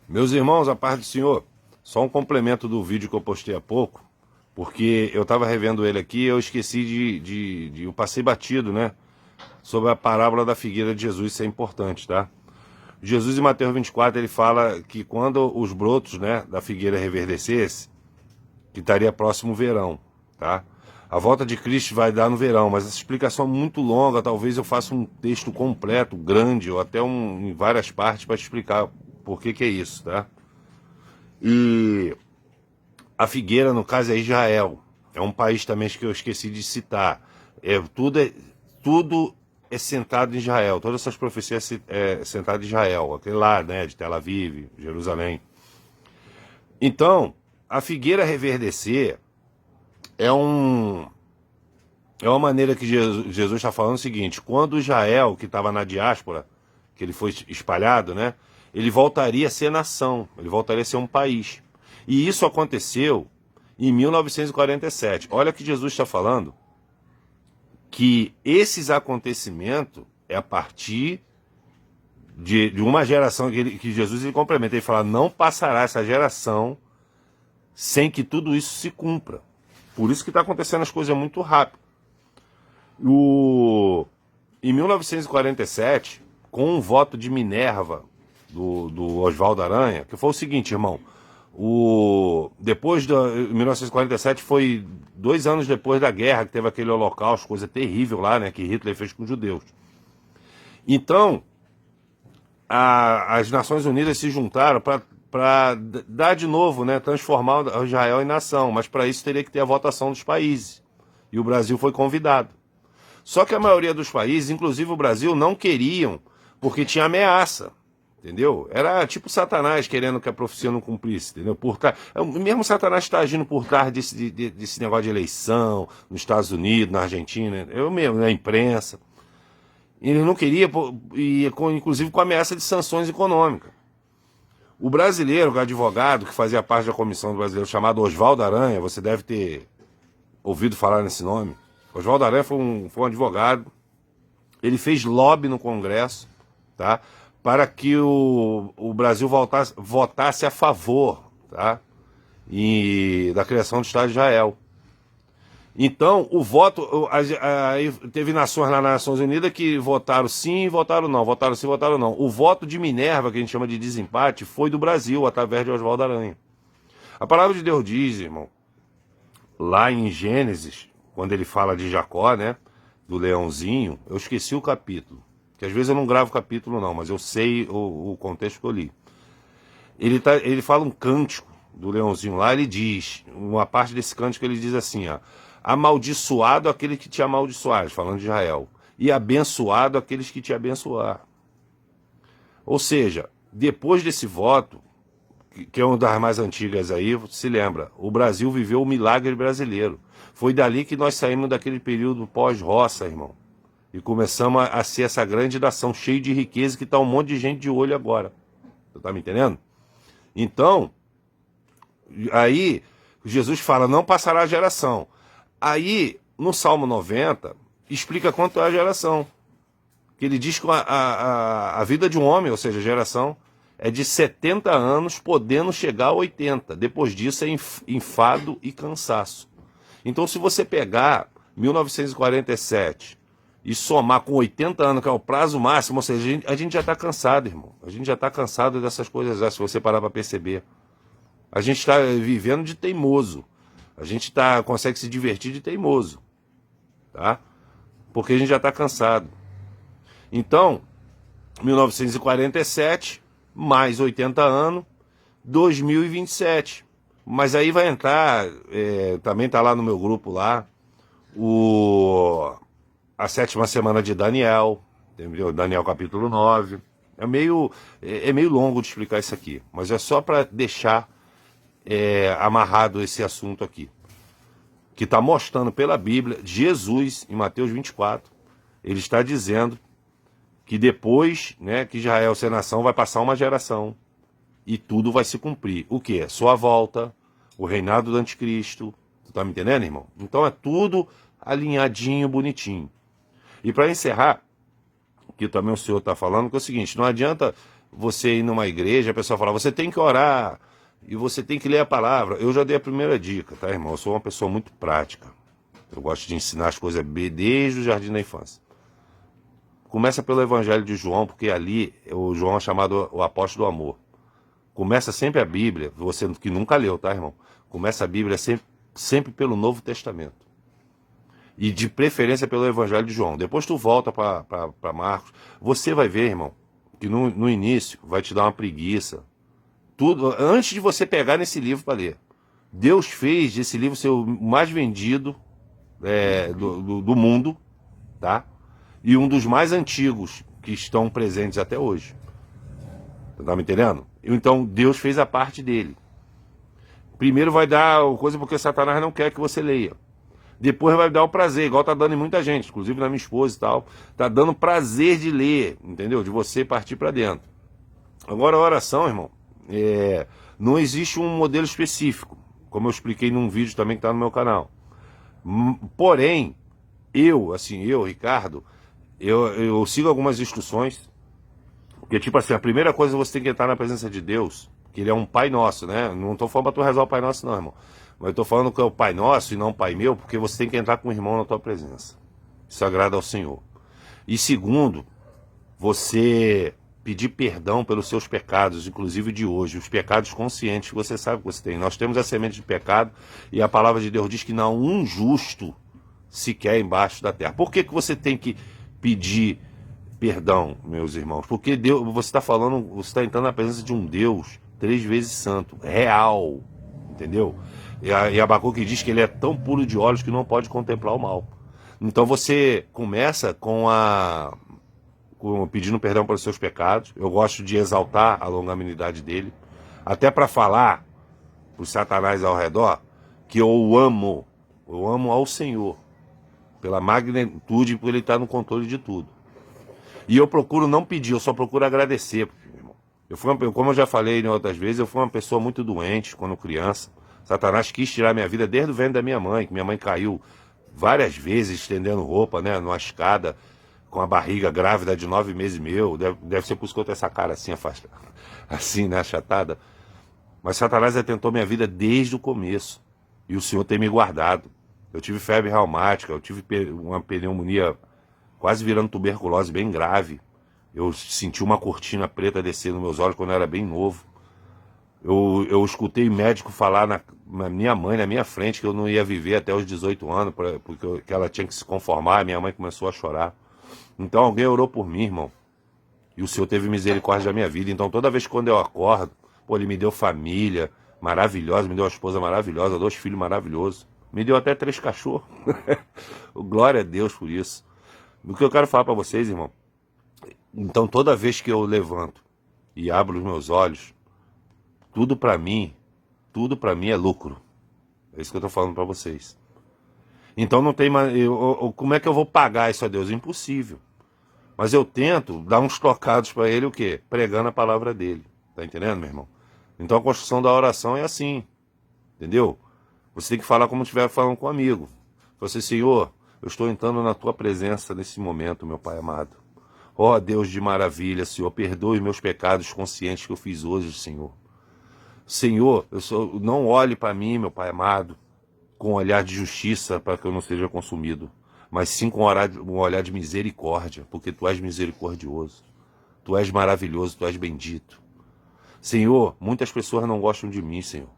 Meus irmãos, a paz do Senhor, só um complemento do vídeo que eu postei há pouco, porque eu estava revendo ele aqui e eu esqueci eu passei batido, né, sobre a parábola da figueira de Jesus, isso é importante, tá? Jesus em Mateus 24, ele fala que quando os brotos, né, da figueira reverdecesse, que estaria próximo o verão, tá? A volta de Cristo vai dar no verão, mas essa explicação é muito longa, talvez eu faça um texto completo, grande, ou até em várias partes para explicar por que é isso, tá? E a figueira, no caso, é Israel. É um país também que eu esqueci de citar. Tudo é centrado em Israel. Todas essas profecias é centrado em Israel. Aquele lá, né, de Tel Aviv, Jerusalém. Então, a figueira reverdecer é é uma maneira que Jesus está falando o seguinte: quando Israel, que estava na diáspora, que ele foi espalhado, né, ele voltaria a ser nação, ele voltaria a ser um país. E isso aconteceu em 1947. Olha que Jesus está falando, que esses acontecimentos é a partir de uma geração que Jesus ele complementa. Ele fala, não passará essa geração sem que tudo isso se cumpra. Por isso que está acontecendo as coisas muito rápido. Em 1947, com um voto de Minerva do Oswaldo Aranha, que foi o seguinte, irmão, depois de 1947 foi 2 anos depois da guerra, que teve aquele holocausto, coisa terrível lá, né, que Hitler fez com os judeus. Então, as Nações Unidas se juntaram para dar de novo, né, transformar Israel em nação, mas para isso teria que ter a votação dos países. E o Brasil foi convidado. Só que a maioria dos países, inclusive o Brasil, não queriam, porque tinha ameaça, entendeu? Era tipo Satanás querendo que a profecia não cumprisse, entendeu? Mesmo Satanás está agindo por trás desse negócio de eleição, nos Estados Unidos, na Argentina, eu mesmo, na imprensa. Ele não queria, inclusive com ameaça de sanções econômicas. O brasileiro, o advogado, que fazia parte da comissão do brasileiro, chamado Oswaldo Aranha, você deve ter ouvido falar nesse nome. Oswaldo Aranha foi um advogado, ele fez lobby no Congresso, tá, para que o Brasil votasse a favor, tá, da criação do Estado de Israel. Então, o voto, aí teve nações lá nas Nações Unidas que votaram sim e votaram não, votaram sim e votaram não. O voto de Minerva, que a gente chama de desempate, foi do Brasil, através de Oswaldo Aranha. A palavra de Deus diz, irmão, lá em Gênesis, quando ele fala de Jacó, né, do leãozinho, eu esqueci o capítulo, que às vezes eu não gravo capítulo não, mas eu sei o contexto que eu li. Ele fala um cântico do leãozinho lá, ele diz, uma parte desse cântico ele diz assim, ó, amaldiçoado aquele que te amaldiçoar, falando de Israel, e abençoado aqueles que te abençoar. Ou seja, depois desse voto, que é uma das mais antigas aí, se lembra, o Brasil viveu o milagre brasileiro. Foi dali que nós saímos daquele período pós-roça, irmão. E começamos a ser essa grande nação, cheia de riqueza, que está um monte de gente de olho agora. Você tá me entendendo? Então, aí, Jesus fala, não passará a geração. Aí, no Salmo 90, explica quanto é a geração. Que ele diz que a vida de um homem, ou seja, a geração, é de 70 anos, podendo chegar a 80. Depois disso é enfado e cansaço. Então, se você pegar 1947 e somar com 80 anos, que é o prazo máximo, ou seja, a gente já está cansado, irmão. A gente já está cansado dessas coisas, se você parar para perceber. A gente está vivendo de teimoso. A gente consegue se divertir de teimoso. Tá? Porque a gente já está cansado. Então, 1947, mais 80 anos, 2027. Mas aí vai entrar, também está lá no meu grupo lá, a 7ª semana de Daniel, entendeu? Daniel capítulo 9. É meio longo de explicar isso aqui, mas é só para deixar amarrado esse assunto aqui. Que está mostrando pela Bíblia, Jesus, em Mateus 24, ele está dizendo que depois, né, que Israel ser nação, vai passar uma geração e tudo vai se cumprir. O que? Sua volta, o reinado do anticristo. Tu tá me entendendo, irmão? Então é tudo alinhadinho, bonitinho. E para encerrar, que também o senhor está falando, que é o seguinte, não adianta você ir numa igreja, a pessoa fala, você tem que orar e você tem que ler a palavra. Eu já dei a primeira dica, tá, irmão? Eu sou uma pessoa muito prática. Eu gosto de ensinar as coisas desde o jardim da infância. Começa pelo Evangelho de João, porque ali o João é chamado o apóstolo do amor. Começa sempre a Bíblia, você que nunca leu, tá, irmão? Começa a Bíblia sempre pelo Novo Testamento. E de preferência pelo Evangelho de João. Depois tu volta para Marcos. Você vai ver, irmão, que no início vai te dar uma preguiça. Tudo antes de você pegar nesse livro para ler. Deus fez esse livro ser o mais vendido do mundo, tá? E um dos mais antigos que estão presentes até hoje. Tá me entendendo? Então Deus fez a parte dele. Primeiro vai dar coisa porque Satanás não quer que você leia. Depois vai dar o prazer, igual tá dando em muita gente, inclusive na minha esposa e tal. Tá dando prazer de ler, entendeu? De você partir para dentro. Agora a oração, irmão, não existe um modelo específico, como eu expliquei num vídeo também que tá no meu canal. Porém, eu, Ricardo, eu sigo algumas instruções, porque tipo assim, a primeira coisa você tem que entrar na presença de Deus, que ele é um Pai Nosso, né? Não tô falando pra tu rezar o Pai Nosso não, irmão. Mas eu tô falando que é o Pai Nosso e não o Pai Meu, porque você tem que entrar com o irmão na tua presença. Isso agrada ao Senhor. E segundo, você pedir perdão pelos seus pecados, inclusive de hoje, os pecados conscientes que você sabe que você tem. Nós temos a semente de pecado e a palavra de Deus diz que não um justo sequer embaixo da terra. Por que você tem que pedir perdão, meus irmãos? Porque Deus, você está falando, você está entrando na presença de um Deus 3 vezes santo, real, entendeu? E Abacuque diz que ele é tão puro de olhos que não pode contemplar o mal. Então você começa pedindo perdão pelos seus pecados. Eu gosto de exaltar a longanimidade dele, até para falar para os Satanás ao redor que eu amo ao Senhor, pela magnitude, porque ele está no controle de tudo. E eu procuro não pedir, eu só procuro agradecer. Como eu já falei em outras vezes, eu fui uma pessoa muito doente quando criança. Satanás quis tirar minha vida desde o ventre da minha mãe, que minha mãe caiu várias vezes estendendo roupa, né, numa escada, com a barriga grávida de 9 meses meu. Deve ser por isso que eu tenho essa cara assim, afastada, assim, né, achatada. Mas Satanás tentou minha vida desde o começo. E o Senhor tem me guardado. Eu tive febre reumática, eu tive uma pneumonia quase virando tuberculose bem grave. Eu senti uma cortina preta descer nos meus olhos quando eu era bem novo. Eu escutei médico falar na minha mãe, na minha frente, que eu não ia viver até os 18 anos, porque que ela tinha que se conformar. Minha mãe começou a chorar. Então alguém orou por mim, irmão. E o Senhor teve misericórdia da minha vida. Então toda vez que quando eu acordo, ele me deu família maravilhosa, me deu uma esposa maravilhosa, 2 filhos maravilhosos. Me deu até 3 cachorros. Glória a Deus por isso. O que eu quero falar para vocês, irmão. Então toda vez que eu levanto e abro os meus olhos, tudo para mim é lucro. É isso que eu tô falando para vocês. Então não tem mais, como é que eu vou pagar isso a Deus? Impossível. Mas eu tento dar uns tocados para ele, o quê? Pregando a palavra dele. Tá entendendo, meu irmão? Então a construção da oração é assim. Entendeu? Você tem que falar como se estiver falando com um amigo. Você, Senhor, eu estou entrando na tua presença nesse momento, meu Pai amado. Ó Deus de maravilha, Senhor, perdoe meus pecados conscientes que eu fiz hoje, Senhor. Senhor, não olhe para mim, meu Pai amado, com um olhar de justiça para que eu não seja consumido, mas sim com um olhar de misericórdia, porque Tu és misericordioso, Tu és maravilhoso, Tu és bendito. Senhor, muitas pessoas não gostam de mim, Senhor,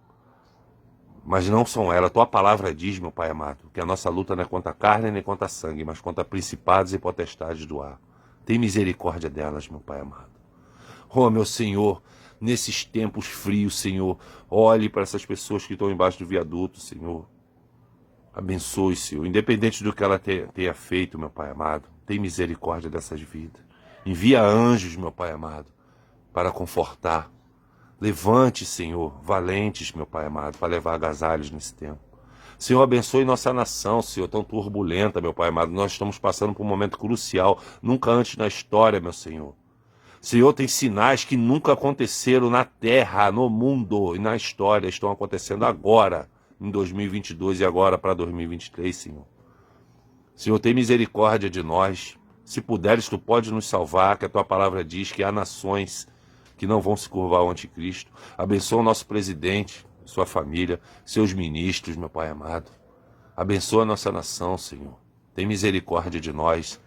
mas não são elas. Tua palavra diz, meu Pai amado, que a nossa luta não é contra a carne nem contra a sangue, mas contra principados e potestades do ar. Tem misericórdia delas, meu Pai amado. Oh, meu Senhor, nesses tempos frios, Senhor, olhe para essas pessoas que estão embaixo do viaduto, Senhor. Abençoe, Senhor, independente do que ela tenha feito, meu Pai amado. Tem misericórdia dessas vidas. Envia anjos, meu Pai amado, para confortar. Levante, Senhor, valentes, meu Pai amado, para levar agasalhos nesse tempo. Senhor, abençoe nossa nação, Senhor, tão turbulenta, meu Pai amado. Nós estamos passando por um momento crucial, nunca antes na história, meu Senhor. Senhor, tem sinais que nunca aconteceram na terra, no mundo e na história, estão acontecendo agora, em 2022 e agora para 2023, Senhor. Senhor, tem misericórdia de nós. Se puderes, Tu pode nos salvar, que a Tua palavra diz que há nações que não vão se curvar ao anticristo. Abençoa o nosso presidente, sua família, seus ministros, meu Pai amado. Abençoa a nossa nação, Senhor. Tem misericórdia de nós.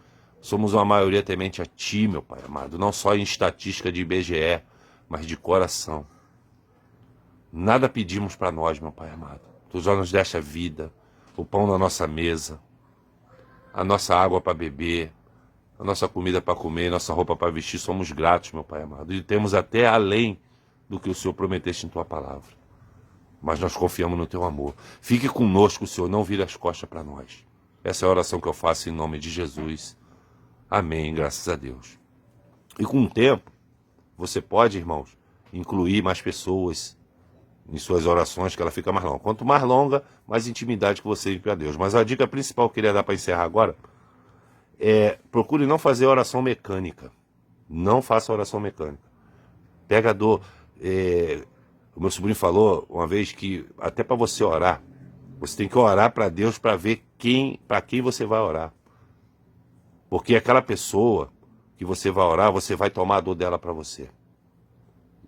Somos uma maioria temente a Ti, meu Pai amado. Não só em estatística de IBGE, mas de coração. Nada pedimos para nós, meu Pai amado. Tu já nos deste a vida, o pão na nossa mesa, a nossa água para beber, a nossa comida para comer, nossa roupa para vestir. Somos gratos, meu Pai amado. E temos até além do que o Senhor prometeste em Tua palavra. Mas nós confiamos no Teu amor. Fique conosco, Senhor, não vire as costas para nós. Essa é a oração que eu faço em nome de Jesus. Amém, graças a Deus. E com o tempo, você pode, irmãos, incluir mais pessoas em suas orações, que ela fica mais longa. Quanto mais longa, mais intimidade que você tem para Deus. Mas a dica principal que eu queria dar para encerrar agora é: procure não fazer oração mecânica. Não faça oração mecânica. Pega a dor. O meu sobrinho falou uma vez que até para você orar, você tem que orar para Deus para ver para quem você vai orar. Porque aquela pessoa que você vai orar, você vai tomar a dor dela para você.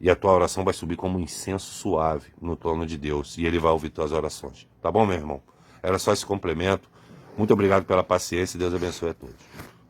E a tua oração vai subir como um incenso suave no trono de Deus. E Ele vai ouvir tuas orações. Tá bom, meu irmão? Era só esse complemento. Muito obrigado pela paciência e Deus abençoe a todos.